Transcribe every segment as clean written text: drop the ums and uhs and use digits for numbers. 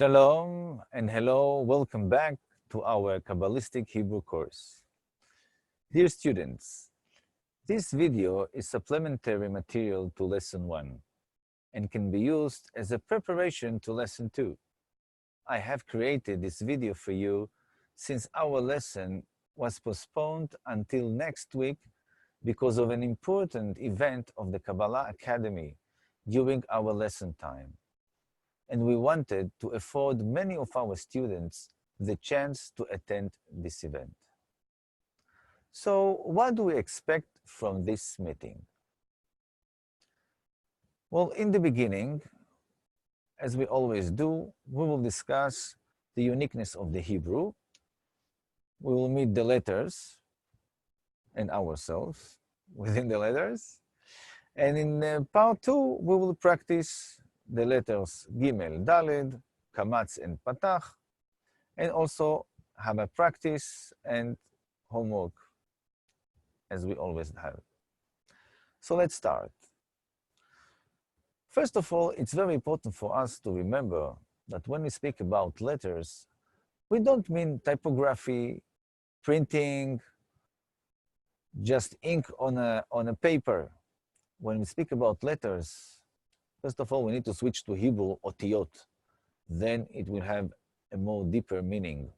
Shalom and hello, welcome back to our Kabbalistic Hebrew course. Dear students, this video is supplementary material to Lesson 1 and can be used as a preparation to Lesson 2. I have created this video for you since our lesson was postponed until next week because of an important event of the Kabbalah Academy during our lesson time. And we wanted to afford many of our students the chance to attend this event. So what do we expect from this meeting? Well, in the beginning, as we always do, we will discuss the uniqueness of the Hebrew. We will meet the letters and ourselves within the letters. And in part 2, we will practice the letters Gimel, Dalet, Kamatz and Patach, and also have a practice and homework, as we always have. So let's start. First of all, it's very important for us to remember that when we speak about letters, we don't mean typography, printing, just ink on a paper. When we speak about letters, first of all, we need to switch to Hebrew, Otiot. Then it will have a more deeper meaning.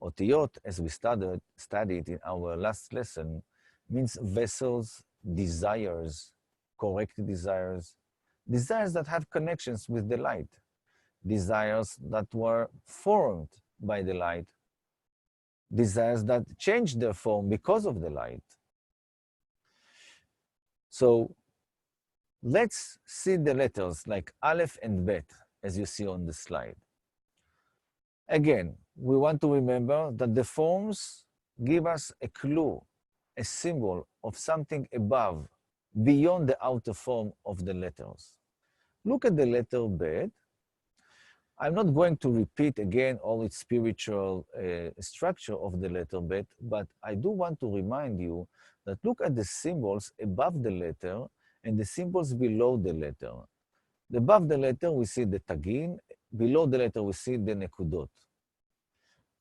Otiot, as we studied in our last lesson, means vessels, desires, correct desires, desires that have connections with the light, desires that were formed by the light, desires that changed their form because of the light. So let's see the letters like Alef and Bet, as you see on the slide. Again, we want to remember that the forms give us a clue, a symbol of something above, beyond the outer form of the letters. Look at the letter Bet. I'm not going to repeat again all its spiritual structure of the letter Bet, but I do want to remind you that look at the symbols above the letter and the symbols below the letter. Above the letter, we see the Tagin. Below the letter, we see the Nekudot.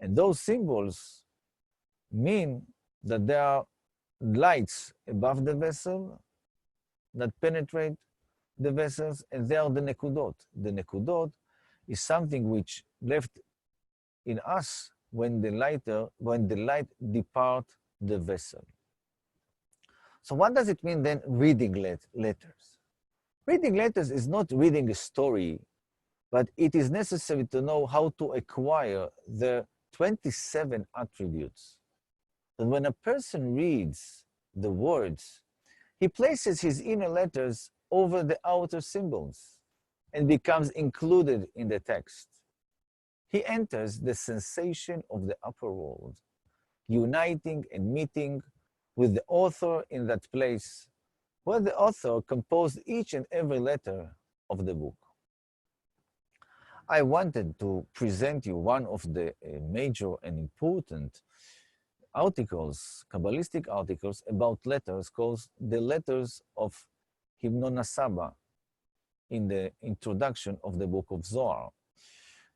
And those symbols mean that there are lights above the vessel that penetrate the vessels, and they are the Nekudot. The Nekudot is something which left in us when the light depart the vessel. So what does it mean then, reading letters? Reading letters is not reading a story, but it is necessary to know how to acquire the 27 attributes. And when a person reads the words, he places his inner letters over the outer symbols and becomes included in the text. He enters the sensation of the upper world, uniting and meeting with the author in that place, where the author composed each and every letter of the book. I wanted to present you one of the major and important articles, Kabbalistic articles about letters called the letters of Amnuna Saba in the introduction of the book of Zohar.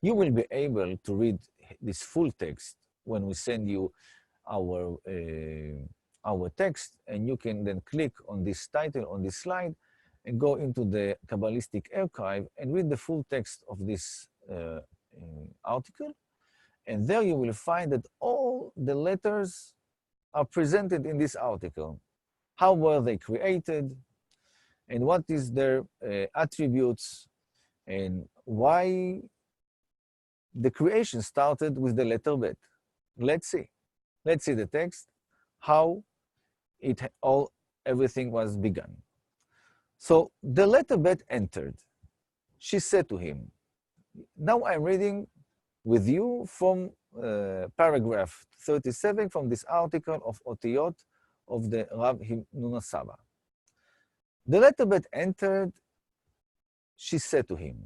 You will be able to read this full text when we send you our text, and you can then click on this title on this slide and go into the Kabbalistic archive and read the full text of this article. And there you will find that all the letters are presented in this article. How were they created, and what is their attributes, and why the creation started with the letter Bet. Let's see. Let's see the text, how everything was begun. So the letter Bet entered. She said to him, now I'm reading with you from paragraph 37 from this article of Otiot of the Rav Amnuna Saba. The letter Bet entered. She said to him,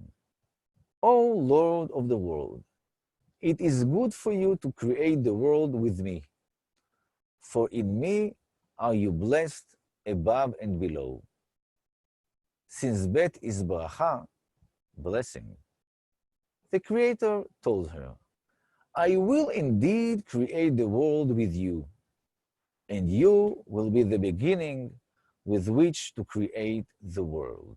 O Lord of the world, it is good for you to create the world with me, for in me are you blessed above and below. Since Bet is bracha, blessing, The Creator told her, I will indeed create the world with you, and you will be the beginning with which to create the world.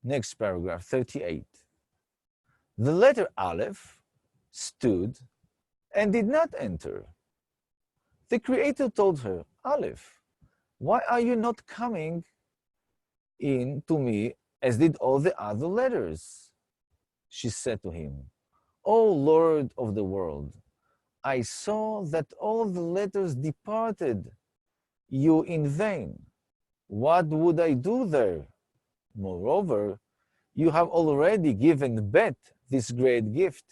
Next paragraph, 38. The letter Alef stood and did not enter. The Creator told her, Alef, why are you not coming in to me as did all the other letters? She said to him, O Lord of the world, I saw that all the letters departed you in vain. What would I do there? Moreover, you have already given Bet this great gift,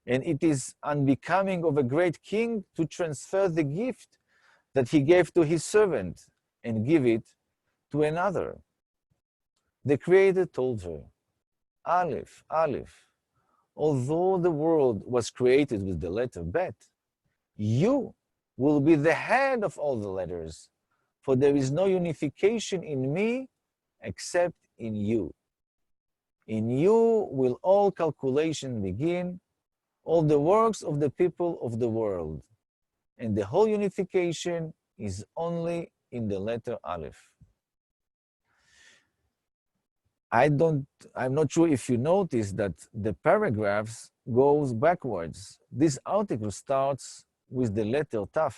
and it is unbecoming of a great king to transfer the gift that he gave to his servant and give it to another. The Creator told her, Alef, Alef, although the world was created with the letter Bet, you will be the head of all the letters, for there is no unification in me except in you. In you will all calculation begin, all the works of the people of the world, and the whole unification is only in the letter Aleph. I'm not sure if you noticed that the paragraphs goes backwards. This article starts with the letter Taf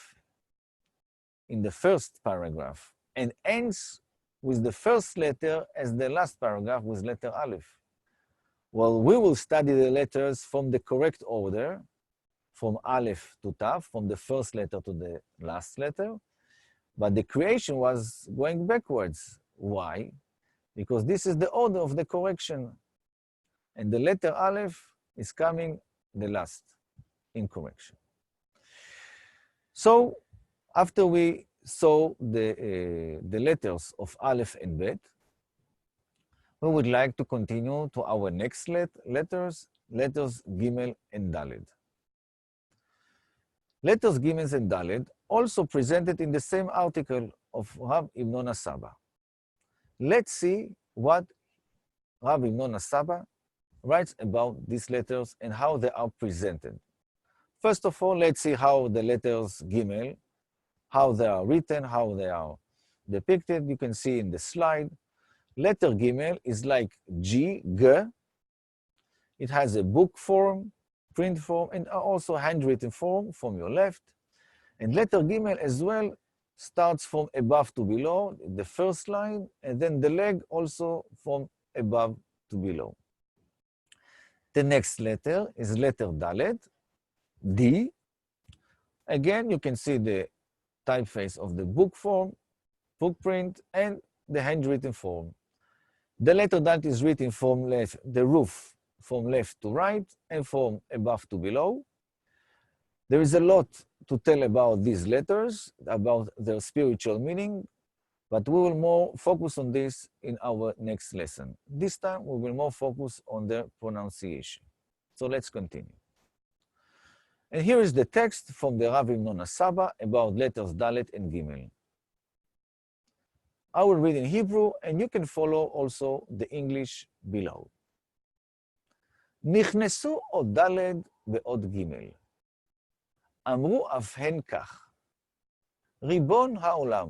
in the first paragraph and ends with the first letter as the last paragraph with letter Aleph. Well, we will study the letters from the correct order, from Aleph to Taf, from the first letter to the last letter, but the creation was going backwards. Why? Because this is the order of the correction, and the letter Aleph is coming the last in correction. So, after we saw the letters of Aleph and Bet, we would like to continue to our next letters Gimel and Dalet. Letters Gimel and Dalet also presented in the same article of Rav Amnona Saba. Let's see what Rav Amnona Saba writes about these letters and how they are presented. First of all, let's see how the letters Gimel, how they are written, how they are depicted. You can see in the slide. Letter Gimel is like G, G. It has a book form, print form, and also handwritten form from your left. And letter Gimel as well starts from above to below, the first line, and then the leg also from above to below. The next letter is letter Dalet, D. Again, you can see the typeface of the book form, book print, and the handwritten form. The letter Dalet is written from left, the roof from left to right, and from above to below. There is a lot to tell about these letters, about their spiritual meaning, but we will more focus on this in our next lesson. This time, we will more focus on their pronunciation. So let's continue. And here is the text from the Rav Amnona Saba about letters Dalet and Gimel. I will read in Hebrew, and you can follow also the English below. נכנסו עוד ד' ועוד ג', אמרו אף הן כך, ריבון העולם,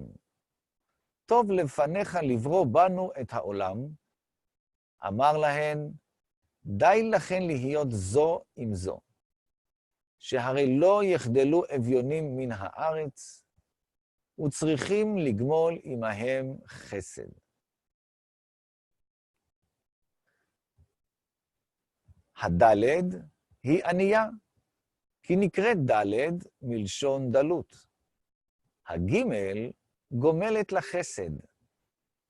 טוב לפניך לברוא בנו את העולם, אמר להן, די לכן להיות זו עם זו, שהרי לא יחדלו אביונים מן הארץ, וצריכים לגמול עמהם חסד. הדלת היא ענייה, כי נקראת דלת מלשון דלות. הגימל גומלת לחסד,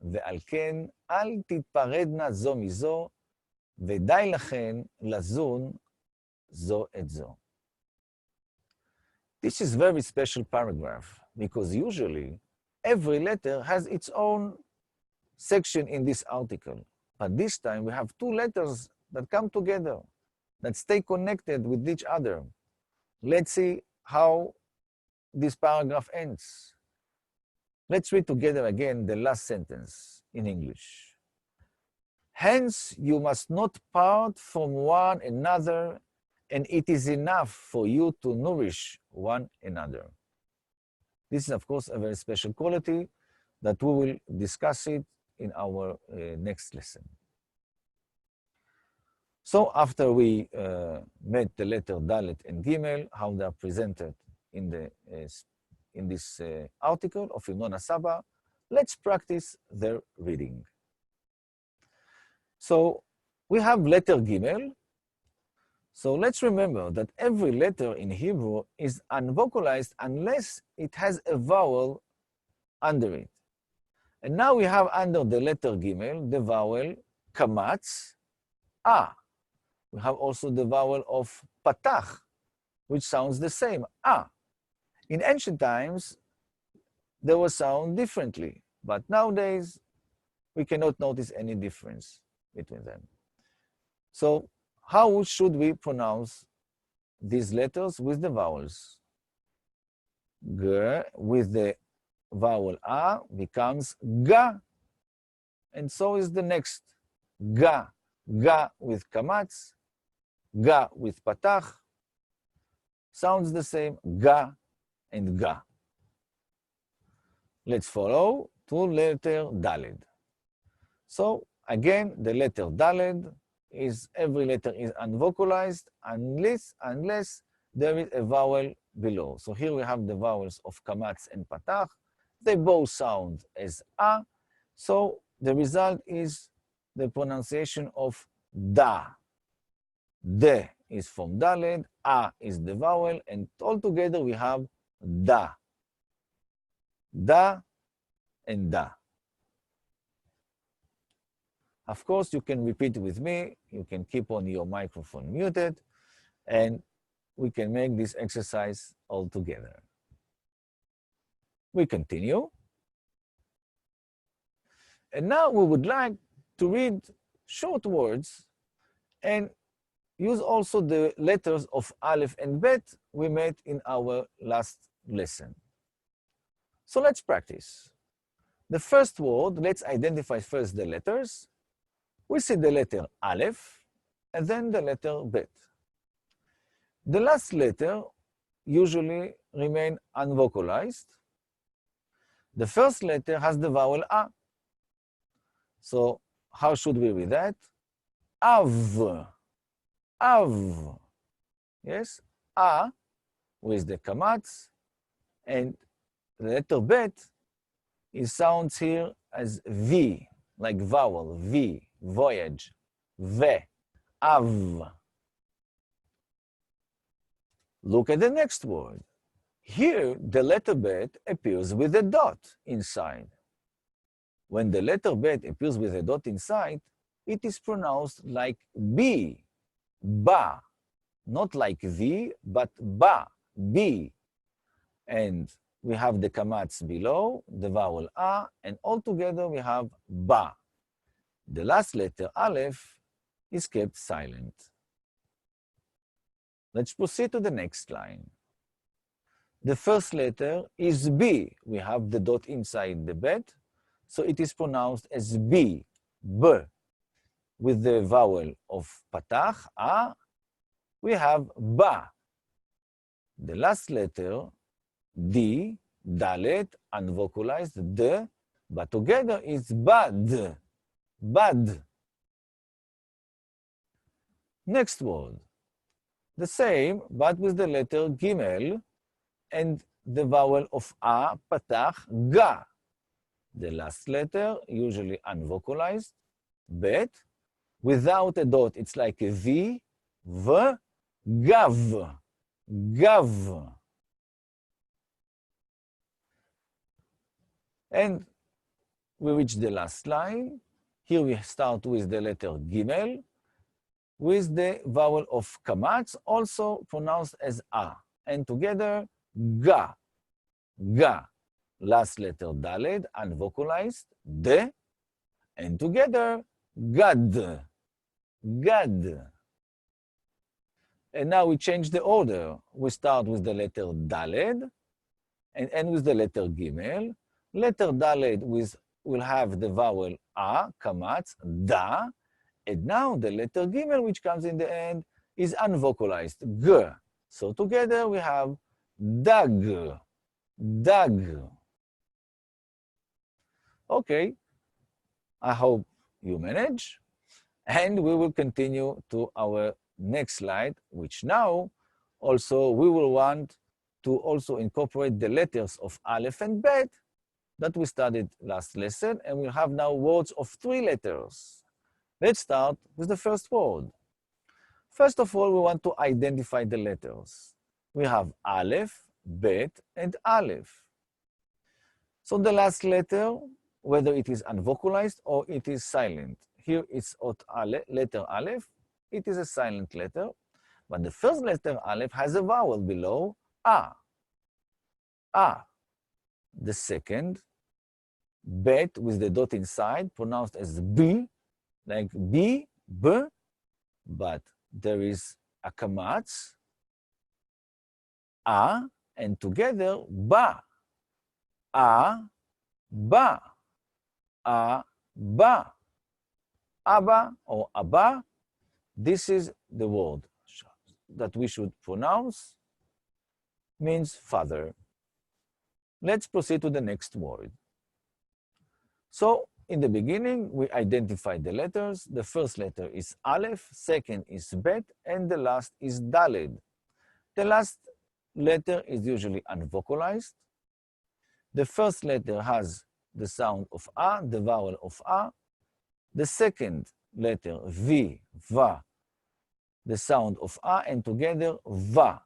ועל כן אל תתפרדנה זו מזו, ודי לכן לזון זו את זו. This is a very special paragraph, because usually every letter has its own section in this article. But this time we have two letters that come together, that stay connected with each other. Let's see how this paragraph ends. Let's read together again the last sentence in English. Hence, you must not part from one another, and it is enough for you to nourish one another. This is, of course, a very special quality that we will discuss it in our next lesson. So after we met the letter Dalet and Gimel, how they are presented in this article of Amnona Saba, let's practice their reading. So we have letter Gimel. So let's remember that every letter in Hebrew is unvocalized unless it has a vowel under it. And now we have under the letter Gimel the vowel Kamatz, A. We have also the vowel of Patach, which sounds the same, A. In ancient times, they were sound differently, but nowadays we cannot notice any difference between them. So how should we pronounce these letters with the vowels? G with the vowel A becomes Ga, and so is the next. Ga, Ga with Kamatz, Ga with Patach, sounds the same, Ga and Ga. Let's follow to letter Dalet. So again, the letter Dalet is, every letter is unvocalized unless there is a vowel below. So here we have the vowels of Kamatz and Patach. They both sound as A. So the result is the pronunciation of Da. De is from Dalet, A is the vowel, and altogether we have Da. Da and Da. Of course, you can repeat with me. You can keep on your microphone muted, and we can make this exercise all together. We continue. And now we would like to read short words and use also the letters of Alef and Bet we met in our last lesson. So let's practice. The first word, let's identify first the letters. We see the letter Alef and then the letter Bet. The last letter usually remain unvocalized. The first letter has the vowel A. So how should we read that? Av. Av. Yes? A with the Kamatz, and the letter Bet, it sounds here as V, like vowel, V, voyage, Ve, Av. Look at the next word. Here, the letter Bet appears with a dot inside. When the letter Bet appears with a dot inside, it is pronounced like B, Ba, not like V, but Ba, B. And we have the Kamatz below, the vowel A, and altogether we have Ba. The last letter, Alef, is kept silent. Let's proceed to the next line. The first letter is B. We have the dot inside the Bet, so it is pronounced as B, B. With the vowel of Patach, A, we have Ba. The last letter, D, Dalet, unvocalized, D, but together is Bad, Bad. Next word. The same, but with the letter Gimel and the vowel of A, Patach, Ga. The last letter, usually unvocalized, Bet. Without a dot, it's like a V, V, Gav, Gav. And we reach the last line. Here we start with the letter Gimel, with the vowel of Kamatz, also pronounced as A. And together, Ga, Ga. Last letter Dalet, unvocalized, De. And together, Gad, Gad. And now we change the order. We start with the letter Dalet and end with the letter Gimel. Letter Dalet will have the vowel A, Kamatz, Da, And now the letter Gimel, which comes in the end, is unvocalized, G. So together we have dag, dag. Okay, I hope you manage. And we will continue to our next slide, which now also we will want to also incorporate the letters of Aleph and Bet that we studied last lesson, and we'll have now words of 3 letters. Let's start with the first word. First of all, we want to identify the letters. We have Aleph, Bet, and Aleph. So the last letter, whether it is unvocalized or it is silent. Here it's letter Aleph. It is a silent letter. But the first letter Aleph has a vowel below, A. A. The second, Bet with the dot inside, pronounced as B, like B, B, but there is a Kamatz, A, and together, Ba. A, Ba. A, Ba. Abba or Abba, this is the word that we should pronounce, means father. Let's proceed to the next word. So, in the beginning, we identify the letters. The first letter is Aleph, second is Bet, and the last is Dalet. The last letter is usually unvocalized. The first letter has the sound of A, the vowel of A. The second letter, V, Va, the sound of A, and together, Va.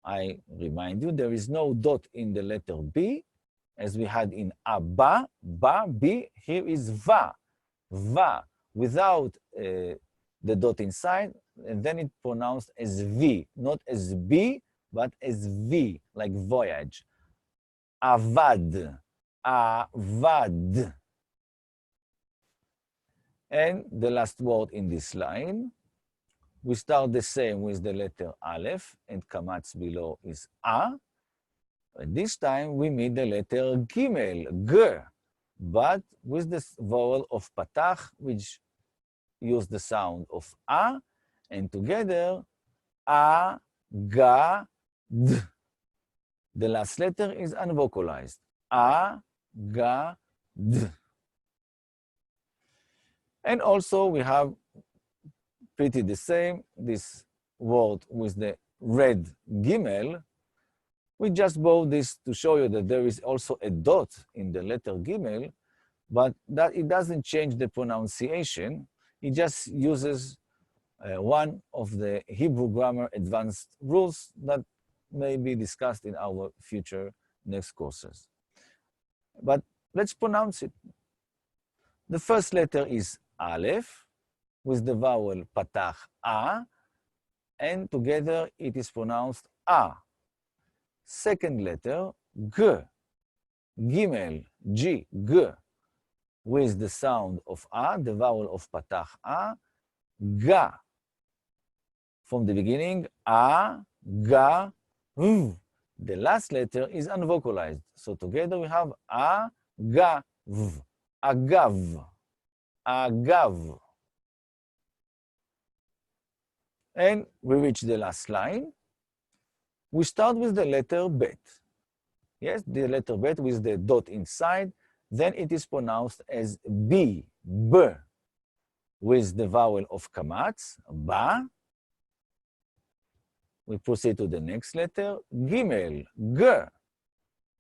I remind you, there is no dot in the letter B, as we had in Abba, Ba, B. Here is Va, Va, without the dot inside, and then it's pronounced as V, not as B, but as V, like voyage. Avad, Avad. And the last word in this line, we start the same with the letter Aleph, and Kamatz below is A. And this time we meet the letter Gimel, G, but with the vowel of Patach, which use the sound of A, and together, A, Ga, D. The last letter is unvocalized, A, Ga, D. And also we have pretty the same, this word with the red Gimel. We just brought this to show you that there is also a dot in the letter Gimel, but that it doesn't change the pronunciation. It just uses one of the Hebrew grammar advanced rules that may be discussed in our future next courses. But let's pronounce it. The first letter is Aleph, with the vowel Patach, A, and together it is pronounced A. Second letter, G, Gimel, G, G, with the sound of A, the vowel of Patach, A, Ga. From the beginning, A, Ga, V. The last letter is unvocalized. So together we have A, Ga, V, Agav, Agav. And we reach the last line. We start with the letter Bet. Yes, the letter Bet with the dot inside. Then it is pronounced as B, B, with the vowel of Kamatz, Ba. We proceed to the next letter, Gimel, G.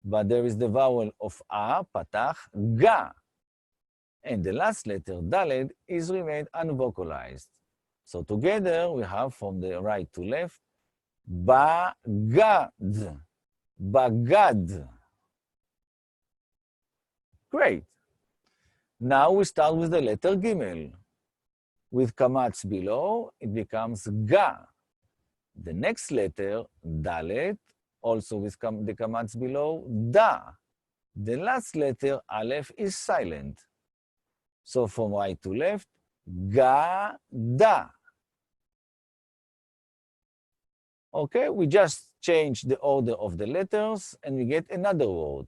But there is the vowel of A, Patach, Ga. And the last letter, Dalet, is remained unvocalized. So together we have from the right to left, Bagad, Bagad. Great. Now we start with the letter Gimel. With Kamatz below, it becomes Ga. The next letter, Dalet, also with the Kamatz below, Da. The last letter, Aleph, is silent. So from right to left, Ga, Da. Okay, we just change the order of the letters and we get another word.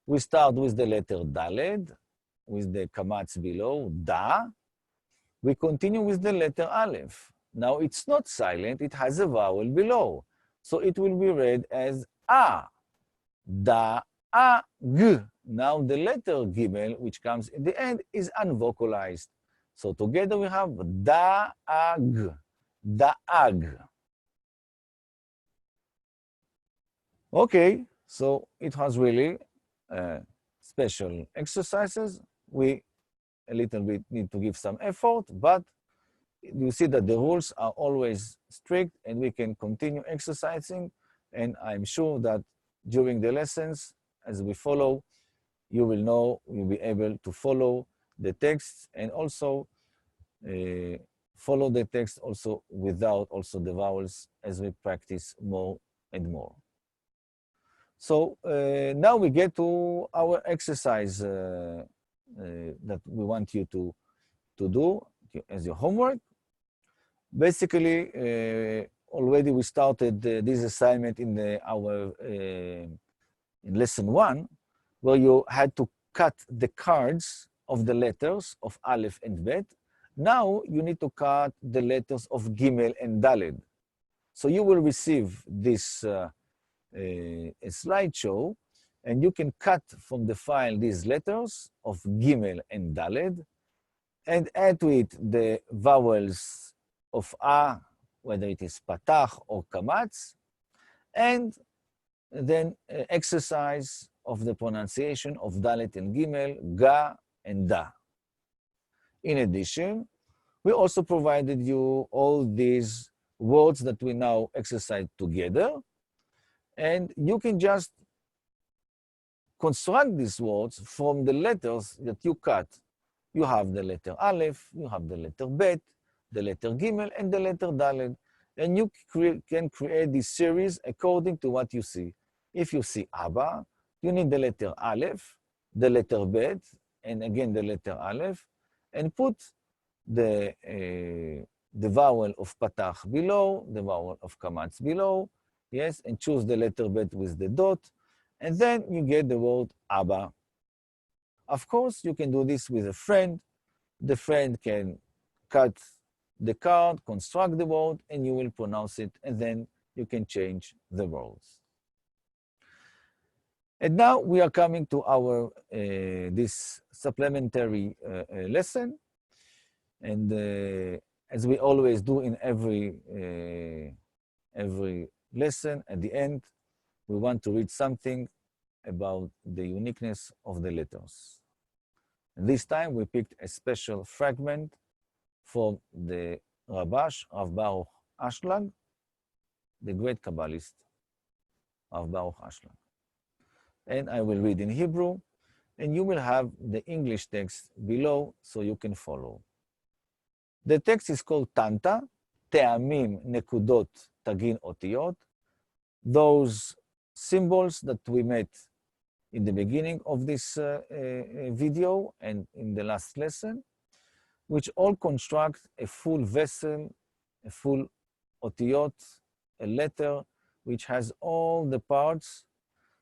We start with the letter Dalet, with the Kamatz below, Da. we continue with the letter Alef. Now it's not silent, it has a vowel below. So it will be read as A, Da, A, G. Now the letter Gimel, which comes in the end, is unvocalized. So together we have Da, A, G, Daag. Okay, so it has really special exercises. We a little bit need to give some effort, but you see that the rules are always strict and we can continue exercising. And I'm sure that during the lessons, as we follow, you will know, you'll be able to follow the texts and also follow the text also without also the vowels as we practice more and more. So now we get to our exercise that we want you to do as your homework. Basically, already we started this assignment in in lesson 1, where you had to cut the cards of the letters of Aleph and Bet. Now you need to cut the letters of Gimel and Dalet. So you will receive this a slideshow, and you can cut from the file these letters of Gimel and Dalet, and add to it the vowels of A, whether it is Patach or Kamatz, and then exercise of the pronunciation of Dalet and Gimel, Ga and Da. In addition, we also provided you all these words that we now exercise together, and you can just construct these words from the letters that you cut. You have the letter Aleph, you have the letter Bet, the letter Gimel, and the letter Dalet. And you can create this series according to what you see. If you see Abba, you need the letter Aleph, the letter Bet, and again the letter Aleph, and put the vowel of Patach below, the vowel of Kamatz below, yes, and choose the letter Bet with the dot, and then you get the word Abba. Of course, you can do this with a friend. The friend can cut the card, construct the word, and you will pronounce it, and then you can change the words. And now we are coming to our this supplementary lesson. And as we always do in every lesson, at the end, we want to read something about the uniqueness of the letters. And this time we picked a special fragment from the Rabash, Rav Baruch Ashlag, the great Kabbalist, Rav Baruch Ashlag. And I will read in Hebrew, and you will have the English text below so you can follow. The text is called TANTA, Taamim, Nekudot, Tagin, Otiot, those symbols that we met in the beginning of this video and in the last lesson, which all construct a full vessel, a full Otiot, a letter which has all the parts,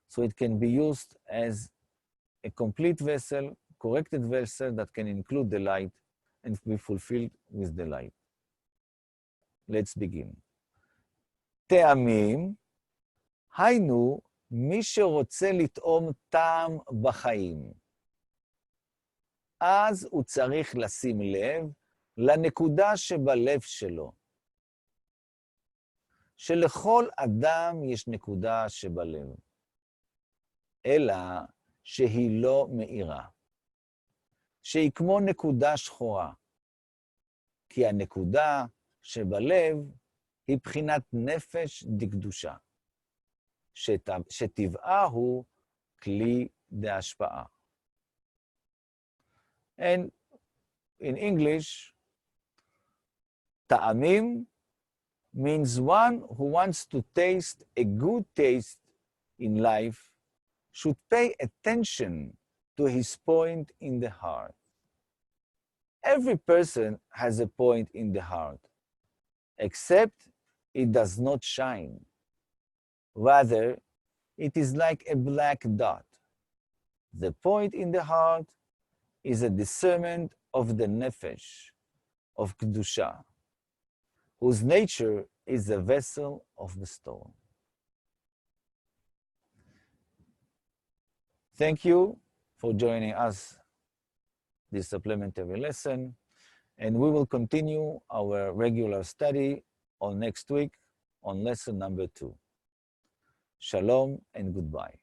so it can be used as a complete vessel, corrected vessel that can include the light and be fulfilled with the light. Let's begin. טעמים, היינו מי שרוצה לטעום טעם בחיים. אז הוא צריך לשים לב לנקודה שבלב שלו. שלכל אדם יש נקודה שבלב, אלא שהיא לא מאירה. שהיא כמו נקודה שחורה, כי הנקודה שבלב היא בחינת נפש דקדושה, שטבעה הוא כלי דהשפעה. And in English, Taamim means one who wants to taste a good taste in life should pay attention to his point in the heart. Every person has a point in the heart, except it does not shine. Rather, it is like a black dot. The point in the heart is a discernment of the nefesh, of Kedusha, whose nature is a vessel of the stone. Thank you for joining us this supplementary lesson, and we will continue our regular study on next week on lesson number 2. Shalom and goodbye.